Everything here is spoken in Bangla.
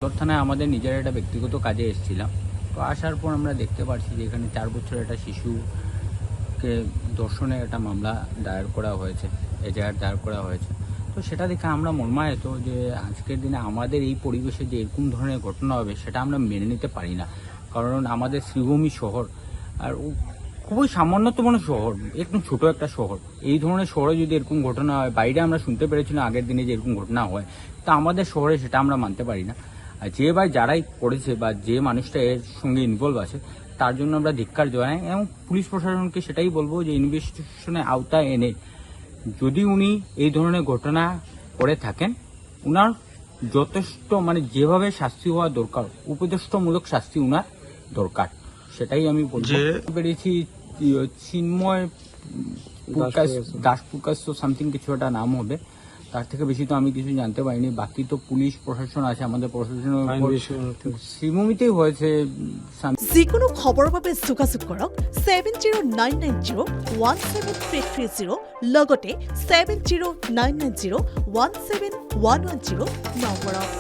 সদর থানায় আমাদের নিজের একটা ব্যক্তিগত কাজে এসেছিলাম। তো আসার পর আমরা দেখতে পাচ্ছি যে এখানে 4 বছরের একটা শিশুকে ধর্ষণের একটা মামলা দায়ের করা হয়েছে, এজাহার দায়ের করা হয়েছে। তো সেটা দেখে আমরা মর্মাহত যে আজকের দিনে আমাদের এই পরিবেশে যে এরকম ধরনের ঘটনা হবে সেটা আমরা মেনে নিতে পারি না। কারণ আমাদের শ্রীভূমি শহর, আর খুবই সামান্যতম শহর, একদম ছোট একটা শহর। এই ধরনের শহরে যদি এরকম ঘটনা হয়, বাইরে আমরা শুনতে পেরেছিলাম আগের দিনে যে এরকম ঘটনা হয়, তা আমাদের শহরে সেটা আমরা মানতে পারি না। আর যে ভাই যারাই করেছে বা যে মানুষটা এর সঙ্গে ইনভলভ আছে তার জন্য আমরা ধিক্কার জানাই এবং পুলিশ প্রশাসনকে সেটাই বলবো যে ইনভেস্টিগেশনের আওতায় এনে যদি উনি এই ধরনের ঘটনা করে থাকেন, উনার যথেষ্ট যেভাবে শাস্তি হওয়া দরকার, উপদেষ্টমূলক শাস্তি উনার দরকার, সেটাই আমি বলতে পেরেছি। চিন্ময় দাস প্রকাশ সামথিং কিছু একটা নাম হবে, তার থেকে বেশি তো আমি কিছু জানতে পারিনি। বাকি তো পুলিশ প্রশাসন আছে, আমাদের প্ৰশাসনৰ শ্ৰীভূমিতেই হয়েছে। যিকোনো খবৰৰ বাবে যোগাযোগ কৰক 7099017330 লগতে 7099017110 নম্বৰত।